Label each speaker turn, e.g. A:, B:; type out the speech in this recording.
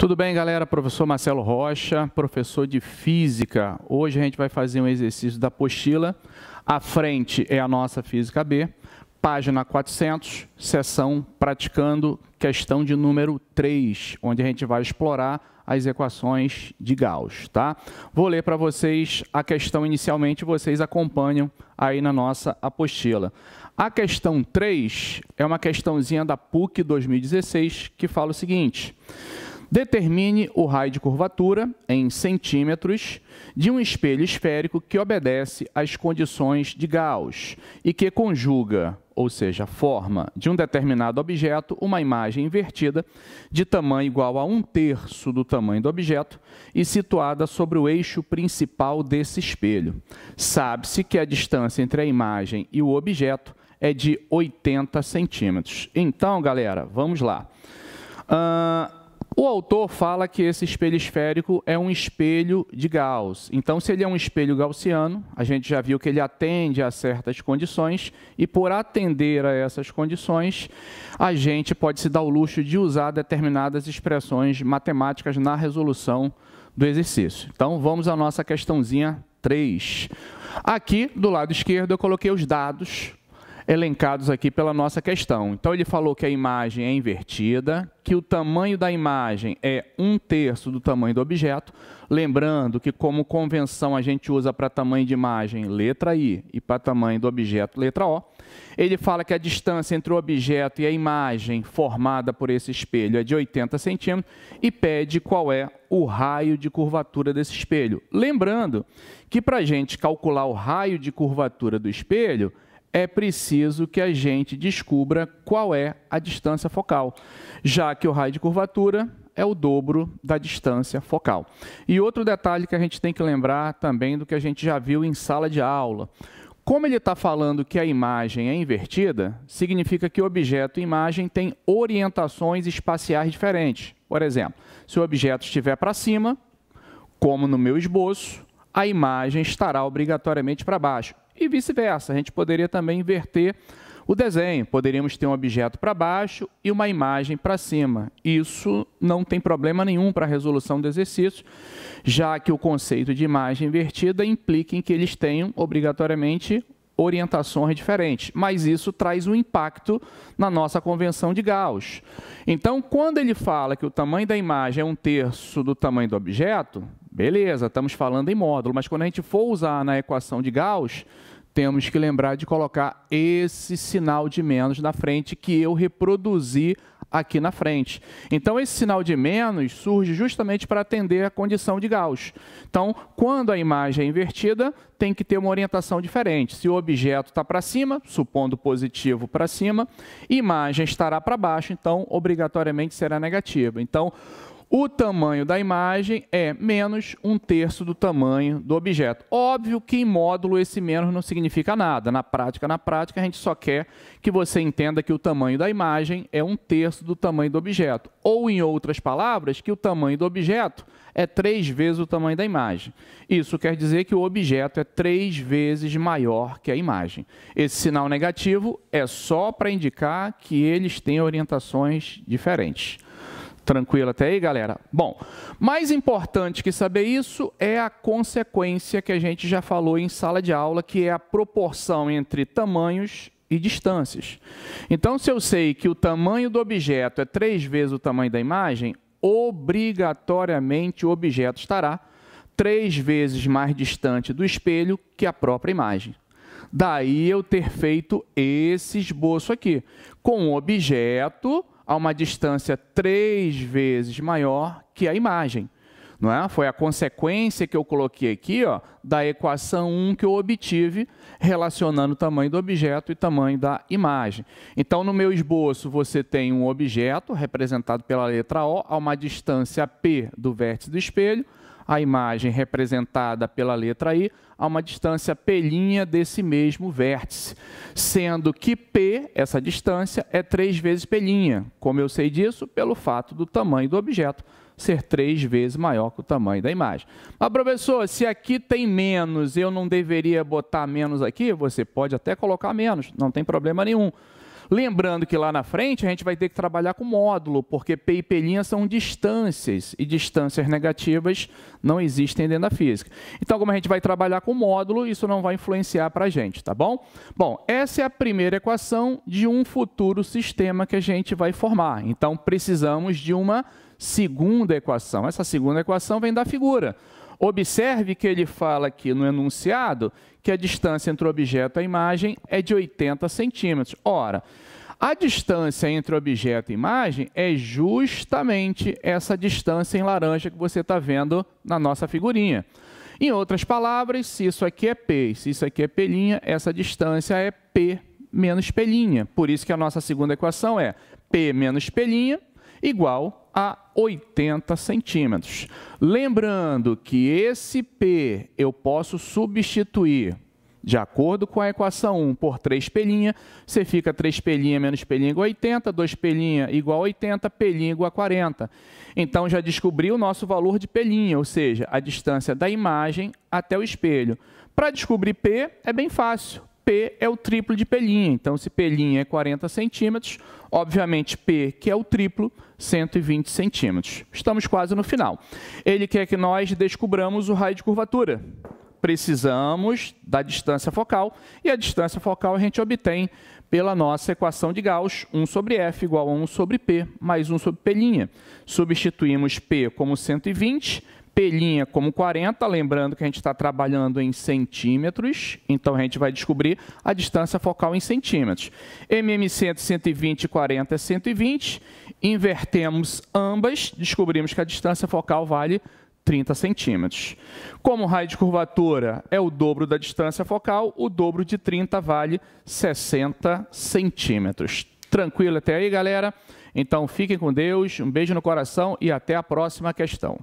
A: Tudo bem, galera? Professor Marcelo Rocha, professor de Física. Hoje a gente vai fazer um exercício da apostila. À frente é a nossa Física B, página 400, seção Praticando, questão de número 3, onde a gente vai explorar as equações de Gauss, tá? Vou ler para vocês a questão inicialmente, vocês acompanham aí na nossa apostila. A questão 3 é uma questãozinha da PUC 2016, que fala o seguinte: determine o raio de curvatura, em centímetros, de um espelho esférico que obedece às condições de Gauss e que conjuga, ou seja, forma de um determinado objeto, uma imagem invertida de tamanho igual a 1/3 do tamanho do objeto e situada sobre o eixo principal desse espelho. Sabe-se que a distância entre a imagem e o objeto é de 80 centímetros. Então, galera, vamos lá. O autor fala que esse espelho esférico é um espelho de Gauss. Então, se ele é um espelho gaussiano, a gente já viu que ele atende a certas condições, e por atender a essas condições, a gente pode se dar o luxo de usar determinadas expressões matemáticas na resolução do exercício. Então, vamos à nossa questãozinha 3. Aqui, do lado esquerdo, eu coloquei os dados elencados aqui pela nossa questão. Então, ele falou que a imagem é invertida, que o tamanho da imagem é 1/3 do tamanho do objeto. Lembrando que, como convenção, a gente usa para tamanho de imagem letra I e para tamanho do objeto letra O. Ele fala que a distância entre o objeto e a imagem formada por esse espelho é de 80 centímetros e pede qual é o raio de curvatura desse espelho. Lembrando que, para a gente calcular o raio de curvatura do espelho, é preciso que a gente descubra qual é a distância focal, já que o raio de curvatura é o dobro da distância focal. E outro detalhe que a gente tem que lembrar também do que a gente já viu em sala de aula. Como ele está falando que a imagem é invertida, significa que o objeto e imagem têm orientações espaciais diferentes. Por exemplo, se o objeto estiver para cima, como no meu esboço, a imagem estará obrigatoriamente para baixo. E vice-versa, a gente poderia também inverter o desenho. Poderíamos ter um objeto para baixo e uma imagem para cima. Isso não tem problema nenhum para a resolução do exercício, já que o conceito de imagem invertida implica em que eles tenham obrigatoriamente orientações diferentes, mas isso traz um impacto na nossa convenção de Gauss. Então, quando ele fala que o tamanho da imagem é 1/3 do tamanho do objeto, beleza, estamos falando em módulo, mas quando a gente for usar na equação de Gauss, temos que lembrar de colocar esse sinal de menos na frente que eu reproduzi aqui na frente. Então, esse sinal de menos surge justamente para atender a condição de Gauss. Então, quando a imagem é invertida, tem que ter uma orientação diferente. Se o objeto está para cima, supondo positivo para cima, imagem estará para baixo, então, obrigatoriamente será negativa. Então, o tamanho da imagem é menos 1/3 do tamanho do objeto. Óbvio que em módulo esse menos não significa nada. Na prática, a gente só quer que você entenda que o tamanho da imagem é 1/3 do tamanho do objeto. Ou, em outras palavras, que o tamanho do objeto é 3 vezes o tamanho da imagem. Isso quer dizer que o objeto é 3 vezes maior que a imagem. Esse sinal negativo é só para indicar que eles têm orientações diferentes. Tranquilo até aí, galera? Bom, mais importante que saber isso é a consequência que a gente já falou em sala de aula, que é a proporção entre tamanhos e distâncias. Então, se eu sei que o tamanho do objeto é 3 vezes o tamanho da imagem, obrigatoriamente o objeto estará 3 vezes mais distante do espelho que a própria imagem. Daí eu ter feito esse esboço aqui, com o objeto a uma distância 3 vezes maior que a imagem. Não é? Foi a consequência que eu coloquei aqui, ó, da equação 1 que eu obtive, relacionando o tamanho do objeto e tamanho da imagem. Então, no meu esboço, você tem um objeto, representado pela letra O, a uma distância P do vértice do espelho, a imagem representada pela letra I, a uma distância P' desse mesmo vértice, sendo que P, essa distância, é 3 vezes P'. Como eu sei disso? Pelo fato do tamanho do objeto ser 3 vezes maior que o tamanho da imagem. Mas, professor, se aqui tem menos, eu não deveria botar menos aqui? Você pode até colocar menos, não tem problema nenhum. Lembrando que lá na frente a gente vai ter que trabalhar com módulo, porque P e P' são distâncias, e distâncias negativas não existem dentro da física. Então, como a gente vai trabalhar com módulo, isso não vai influenciar para a gente, tá bom? Bom, essa é a primeira equação de um futuro sistema que a gente vai formar. Então, precisamos de uma segunda equação. Essa segunda equação vem da figura. Observe que ele fala aqui no enunciado que a distância entre o objeto e a imagem é de 80 centímetros. Ora, a distância entre o objeto e a imagem é justamente essa distância em laranja que você está vendo na nossa figurinha. Em outras palavras, se isso aqui é P, se isso aqui é P', essa distância é P menos P'. Por isso que a nossa segunda equação é P menos P' igual a 80 centímetros. Lembrando que esse P eu posso substituir de acordo com a equação 1 por 3P', você fica 3P' menos P' igual a 80, 2P' igual a 80, P' igual a 40. Então, já descobri o nosso valor de P', ou seja, a distância da imagem até o espelho. Para descobrir P, é bem fácil. P é o triplo de P'. Então, se P' é 40 centímetros, obviamente P, que é o triplo, 120 centímetros. Estamos quase no final. Ele quer que nós descobramos o raio de curvatura. Precisamos da distância focal, e a distância focal a gente obtém pela nossa equação de Gauss, 1 sobre F igual a 1 sobre P, mais 1 sobre P'. Substituímos P como 120, P' como 40, lembrando que a gente está trabalhando em centímetros, então a gente vai descobrir a distância focal em centímetros. MM100 é 120 e 40 é 120, invertemos ambas, descobrimos que a distância focal vale 30 centímetros. Como o raio de curvatura é o dobro da distância focal, o dobro de 30 vale 60 centímetros. Tranquilo até aí, galera? Então, fiquem com Deus, um beijo no coração e até a próxima questão.